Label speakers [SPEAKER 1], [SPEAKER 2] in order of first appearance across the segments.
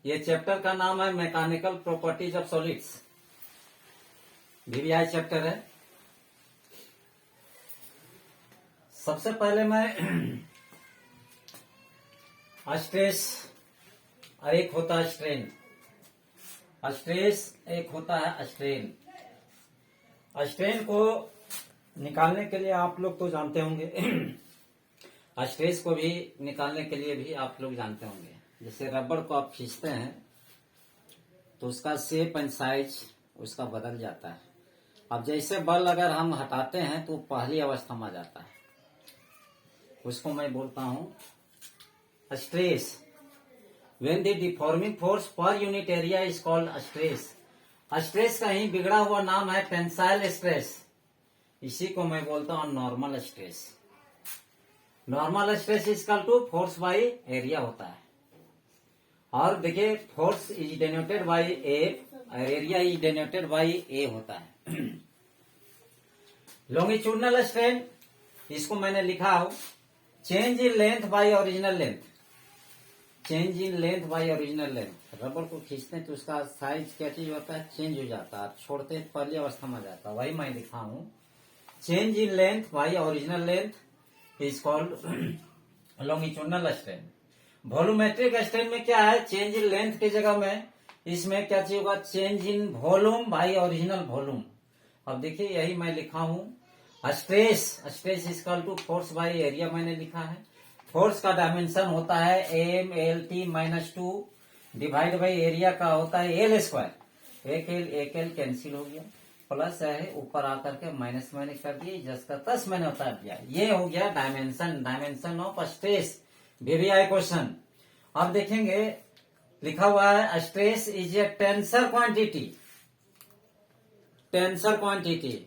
[SPEAKER 1] ये चैप्टर का नाम है mechanical properties of solids, VVI chapter है। सबसे पहले मैं स्ट्रेस और एक होता है स्ट्रेन, स्ट्रेस एक होता है स्ट्रेन। स्ट्रेन को निकालने के लिए आप लोग तो जानते होंगे, स्ट्रेस को भी निकालने के लिए भी आप लोग जानते होंगे। जैसे रबड़ को आप खींचते हैं तो उसका शेप एंड साइज उसका बदल जाता है। अब जैसे बल अगर हम हटाते हैं तो पहली अवस्था में आ जाता है, उसको मैं बोलता हूं stress. When the deforming force per unit area is called stress. Stress का ही बिगड़ा हुआ नाम है टेंसाइल स्ट्रेस, इसी को मैं बोलता हूं normal stress. Normal stress is equal to force by area होता है। और देखिए force is denoted by A और area is denoted by A होता है। लॉन्गिट्यूडनल स्ट्रेन, इसको मैंने लिखा हो change in length by original length, change in length by original length. रबड़ को खींचते हैं तो उसका साइज क्या चीज होता है, चेंज हो जाता है, छोड़ते हैं पहली अवस्था में जाता है, वही मैं लिखा हूं change in length by original length is called longitudinal strain. Volumetric strain में क्या है, चेंज इन लेंथ की जगह में इसमें क्या चीज होगा, change in volume by original volume. अब देखिए यही मैं लिखा हूं stress, stress is equal to force by area मैंने लिखा है। फोर्स का डायमेंशन होता है M L T minus two divide by area का होता है एल स्क्वायर। एक एल कैंसिल हो गया, प्लस है ऊपर आकर के माइनस मैंने कर दिए, जिसका तस मैंने उतार दिया। ये हो गया dimension, dimension of stress, VVI question. अब देखेंगे लिखा हुआ है stress is a tensor quantity, tensor quantity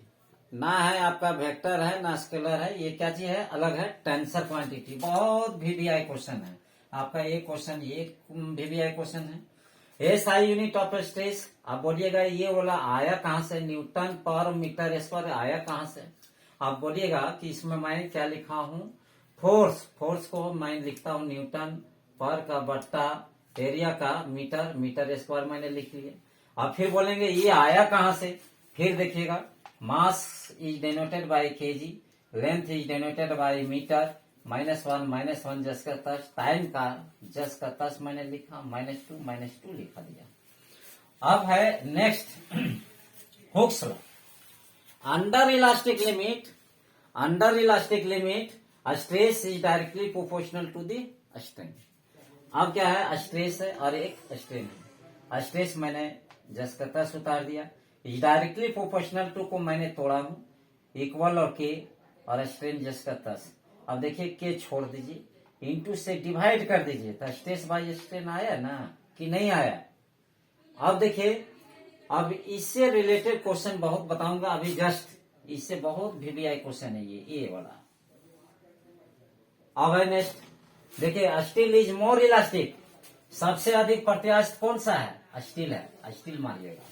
[SPEAKER 1] ना है आपका वेक्टर है ना स्केलर है, ये क्या चीज है, अलग है, टेंसर क्वांटिटी। बहुत वीवीआई क्वेश्चन है आपका ये क्वेश्चन, ये वीवीआई क्वेश्चन है। एसआई यूनिट ऑफ स्ट्रेस, आप बोलिएगा ये बोला आया कहां से, न्यूटन पर मीटर स्क्वायर आया कहां से। आप बोलिएगा कि इसमें मैं क्या लिखा हूं, फोर्स, फोर्स को मैं लिखता हूं न्यूटन पर का बट्टा एरिया का मीटर, मीटर स्क्वायर मैंने लिख लिया। आप फिर बोलेंगे ये आया कहां से, फिर देखिएगा mass is denoted by kg, length is denoted by metre, minus one जस का तस, टाइम का जस का तस मैंने लिखा, माइनस टू लिखा दिया। अब है next Hooke's law. Under elastic limit, under elastic limit stress is directly proportional to the strain. अब क्या है, स्ट्रेस है और एक स्ट्रेन है। स्ट्रेस मैंने जस का तस उतार दिया, इज डायरेक्टली प्रोपोर्शनल टू को मैंने तोड़ा हूं, इक्वल और के और स्ट्रेन जस का तस। अब देखिए के छोड़ दीजिए, इंटू से डिवाइड कर दीजिए, तो स्ट्रेस बाई स्ट्रेन आया ना कि नहीं आया। अब देखिए अब इससे रिलेटेड क्वेश्चन बहुत बताऊंगा अभी, जस्ट इससे बहुत वीवीआई क्वेश्चन है ये वाला। अब है नेक्स्ट, देखिए स्टील इज मोर इलास्टिक, सबसे अधिक प्रत्यास्थ कौन सा है, स्टील है, स्टील मानिएगा।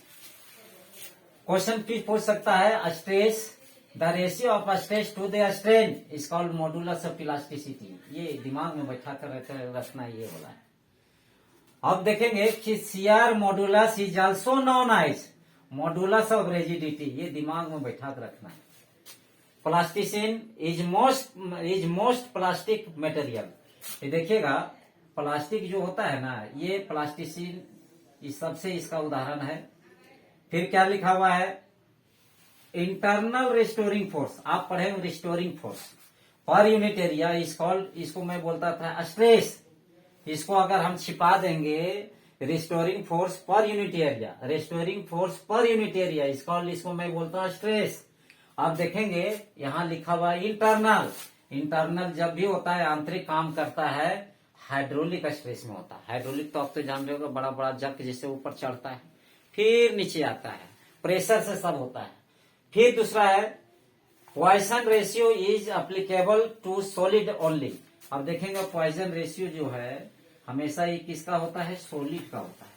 [SPEAKER 1] क्वेश्चन फिर पूछ सकता है stress, the ratio of stress to the strain is called modulus of elasticity. ये दिमाग में बैठा कर रखना, ये बोला है। अब देखेंगे कि shear modulus is also known as modulus of rigidity, ये दिमाग में बैठा कर रखना है। Plasticine is most plastic material, ये देखिएगा प्लास्टिक जो होता है ना, ये प्लास्टिसिन इस सबसे इसका उदाहरण है। फिर क्या लिखा हुआ है, इंटरनल रिस्टोरिंग फोर्स, आप पढ़े restoring force per unit area is called, इसको मैं बोलता था स्ट्रेस। इसको अगर हम छिपा देंगे, restoring force per unit area, restoring force per unit area is called, इसको मैं बोलता हूं स्ट्रेस। आप देखेंगे यहां लिखा हुआ इंटरनल, इंटरनल जब भी होता है आंतरिक काम करता है हाइड्रोलिक स्ट्रेस में होता है। हाइड्रोलिक तो आप तो जान रहे हो, बड़ा बड़ा जग जैसे ऊपर चढ़ता है फिर नीचे आता है, प्रेशर से सब होता है। फिर दूसरा है Poisson ratio is applicable to solid only. अब देखेंगे पॉइसन रेशियो जो है हमेशा ये किसका होता है, सॉलिड का होता है,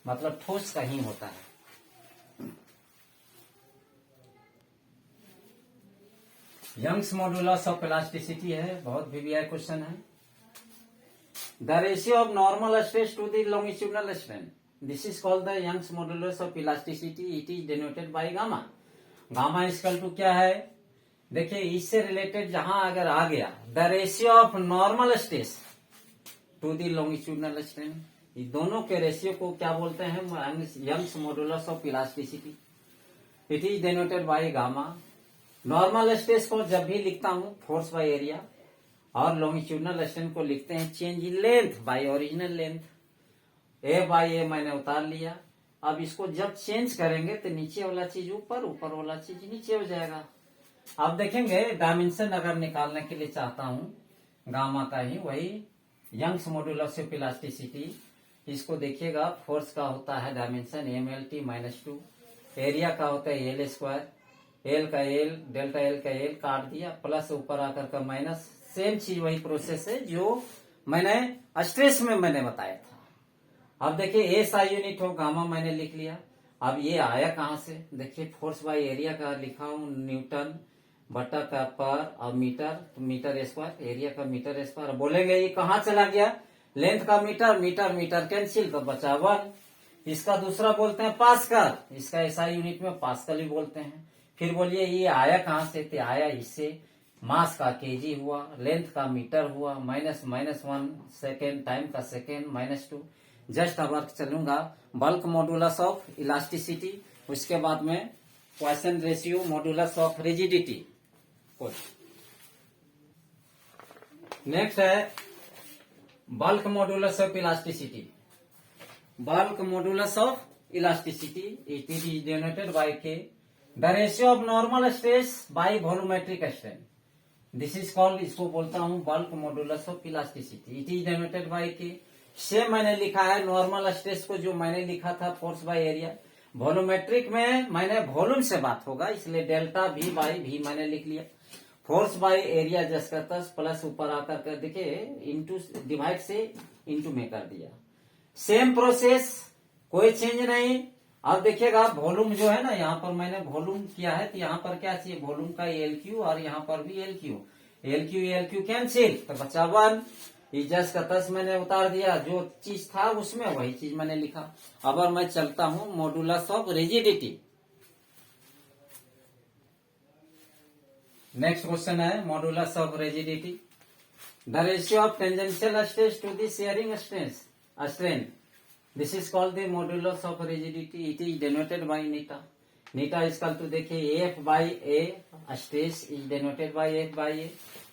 [SPEAKER 1] मतलब ठोस का ही होता है। यंग्स मॉडुलस ऑफ इलास्टिसिटी है, बहुत वीवीआई क्वेश्चन है। The ratio of normal stress to the longitudinal strain, this is called the Young's modulus of elasticity, it is denoted by gamma. Gamma equal to क्या है, देखिए इससे related जहां अगर आ गया the ratio of normal stress to the longitudinal strain, ये दोनों के रेशियो को क्या बोलते हैं, Young's modulus of elasticity, it is denoted by gamma. Normal stress को जब भी लिखता हूं फोर्स बाय एरिया, और लॉन्गिट्यूडनल स्ट्रेन को लिखते हैं change in length by original length. A by A मैंने उतार लिया, अब इसको जब चेंज करेंगे तो नीचे वाला चीज ऊपर, ऊपर वाला चीज नीचे हो जाएगा। अब देखेंगे डायमेंशन अगर निकालने के लिए चाहता हूं गामा का ही, वही यंग्स मॉडुलस ऑफ इलास्टिसिटी, इसको देखिएगा फोर्स का होता है डायमेंशन MLT -2, एरिया का होता है L स्क्वायर, एल का एल, डेल्टा एल का एल काट दिया, प्लस ऊपर आकर का माइनस, सेम चीज वही प्रोसेस है जो मैंने स्ट्रेस में मैंने बताया था। अब देखिए SI यूनिट हो, गामा मैंने लिख लिया। अब ये आया कहां से, देखिए फोर्स बाय एरिया का लिखा हूं न्यूटन बटा का पर और मीटर, तो मीटर स्क्वायर, एरिया का मीटर स्क्वायर। बोलेंगे ये कहाँ चला गया, लेंथ का मीटर, मीटर मीटर कैंसिल तो बचा 1। इसका दूसरा बोलते हैं पास्कल, इसका SI यूनिट में पास्कल ही बोलते हैं। फिर बोलिए ये आया कहां से, तो आया इससे, मास का केजी हुआ, लेंथ का मीटर हुआ, माइनस माइनस 1 सेकेंड, टाइम का सेकेंड -2। जस्ट अब चलूंगा बल्क मॉडुलस ऑफ इलास्टिसिटी, उसके बाद में question ratio modulus of rigidity. Next है bulk modulus of elasticity. Bulk modulus of elasticity it is denoted by K, the ratio of normal stress by volumetric strain, this is called, इसको बोलता हूं bulk modulus of elasticity, it is denoted by K. Same मैंने लिखा है normal stress को, जो मैंने लिखा था फोर्स बाय एरिया, वॉल्यूमेट्रिक में मैंने वॉल्यूम से बात होगा, इसलिए डेल्टा V बाई V मैंने लिख लिया। फोर्स बाय एरिया जस का तस, प्लस ऊपर आकर कर देखिए इंटू डिवाइड से इंटू में कर दिया। सेम प्रोसेस, कोई चेंज नहीं। अब देखिएगा वॉल्यूम जो है ना, यहाँ पर मैंने वॉल्यूम किया है, तो यहाँ पर क्या चाहिए, वॉल्यूम का LQ और यहाँ पर भी LQ कैंसिल तो बचा 1। जस का तस मैंने उतार दिया, जो चीज था उसमें वही चीज मैंने लिखा। अब मैं चलता हूं modulus of rigidity. Next question है modulus of rigidity, the ratio of tangential stress to the shearing strain, this is called the modulus of rigidity, it is denoted by eta. Eta is call to देखिए F by A, stress is denoted by F by A।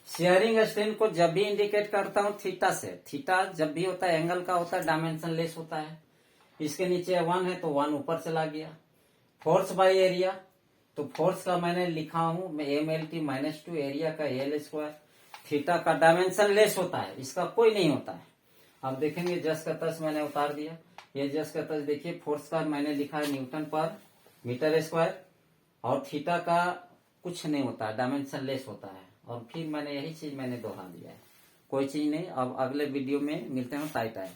[SPEAKER 1] Shearing strain को जब भी indicate करता हूं theta से, theta जब भी होता है एंगल का होता है, डायमेंशन लेस होता है। इसके नीचे 1 है तो 1 ऊपर चला गया। फोर्स बाय एरिया, तो फोर्स का मैंने लिखा हूं मैं MLT -2, एरिया का L स्क्वायर, थीटा का डायमेंशन लेस होता है, इसका कोई नहीं होता है। अब देखेंगे जस का तस मैंने उतार दिया, ये जस का तस देखिए फोर्स का मैंने लिखा है न्यूटन पर मीटर स्क्वायर, और थीटा का कुछ नहीं होता है, डायमेंशन लेस होता है। और फिर मैंने यही चीज मैंने दोहरा दिया है, कोई चीज नहीं। अब अगले वीडियो में मिलते हैं, टाइट है।